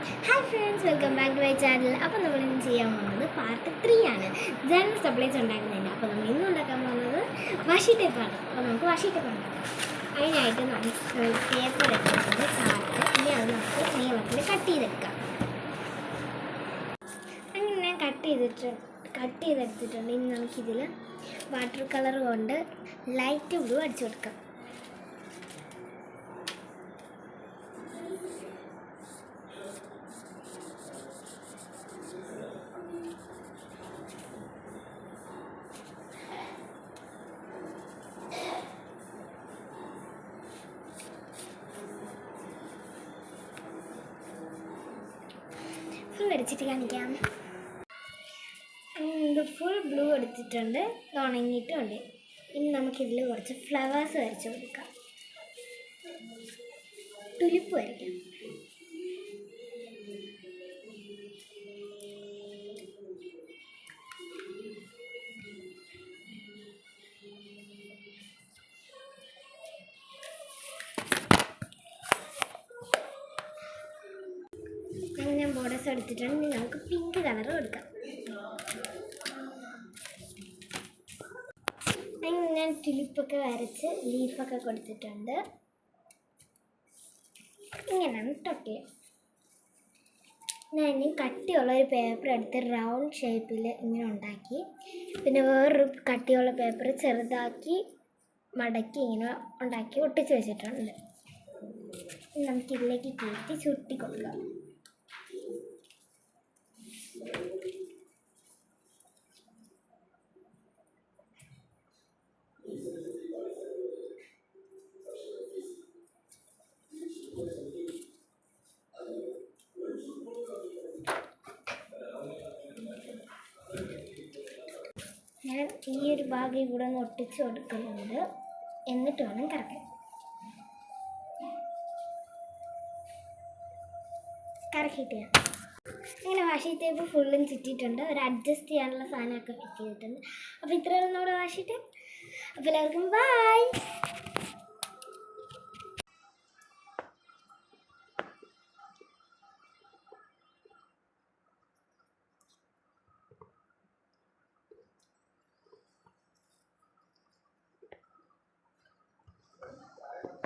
Hi friends, welcome back to my channel. അപ്പോൾ നമ്മൾ ഇന്ന് ചെയ്യാൻ പോകുന്നത് പാർട്ട് 3 ആണ്, ജനറൽ സപ്ലൈസ് ഉണ്ടാക്കുന്നതിന്. അപ്പോൾ നമ്മൾ ഇന്ന് ഉണ്ടാക്കാൻ പോകുന്നത് വാഷി ടേപ്പാണ്. അപ്പോൾ നമുക്ക് വാഷി ടേപ്പ് ഉണ്ടാക്കാം. അതിനായിട്ട് നമ്മൾ പേപ്പർ എടുത്തിട്ടുണ്ട്, ചാർട്ട്. ഇനി അത് നമുക്ക് നീളത്തിൽ കട്ട് ചെയ്തെടുക്കാം. അങ്ങനെ ഞാൻ കട്ട് ചെയ്തെടുത്തിട്ടുണ്ട്. ഇനി നമുക്കിതിൽ വാട്ടർ കളർ കൊണ്ട് ലൈറ്റ് ബ്ലൂ അടിച്ചു കൊടുക്കാം. വരച്ചിട്ട് കാണിക്കാം. ഫുൾ ബ്ലൂ എടുത്തിട്ടുണ്ട്, ഉണങ്ങിയിട്ടുണ്ട്. ഇനി നമുക്കിതിൽ കുറച്ച് ഫ്ലവേഴ്സ് വരച്ച് കൊടുക്കാം. ടുലിപ്പ് വരയ്ക്കാം. അങ്ങനെ ഞാൻ ബോർഡേഴ്സ് എടുത്തിട്ടുണ്ട്. നമുക്ക് പിങ്ക് കളർ കൊടുക്കാം. അങ്ങനെ ഞാൻ ടുലിപ്പൊക്കെ വരച്ച് ലീഫൊക്കെ കൊടുത്തിട്ടുണ്ട്. ഇങ്ങനെയാണ് ടോട്ടൽ. ഞാൻ ഇനി കട്ടിയുള്ളൊരു പേപ്പർ എടുത്ത് റൗണ്ട് ഷേപ്പിൽ ഇങ്ങനെ ഉണ്ടാക്കി, പിന്നെ വേറൊരു കട്ടിയുള്ള പേപ്പർ ചെറുതാക്കി മടക്കി ഇങ്ങനെ ഉണ്ടാക്കി ഒട്ടിച്ച് വെച്ചിട്ടുണ്ട്. നമുക്കിതിലേക്ക് കയറ്റി ചുട്ടി കൊടുക്കാം. ഞാൻ ഈ ഒരു ഭാഗം ഇവിടെ നിന്ന് ഒട്ടിച്ച് കൊടുക്കുന്നുണ്ട്, എന്നിട്ട് വേണം കറക്കാൻ. കറക്കിയിട്ട് അങ്ങനെ വാഷി ടേപ്പ് ഫുള്ളും ചുറ്റിയിട്ടുണ്ട്. ഒരു അഡ്ജസ്റ്റ് ചെയ്യാനുള്ള സാധനമൊക്കെ ഫിറ്റ് ചെയ്തിട്ടുണ്ട്. അപ്പോൾ ഇത്രയാണ് നമ്മുടെ വാഷി ടേപ്പ്. അപ്പോൾ എല്ലാവർക്കും ബൈ.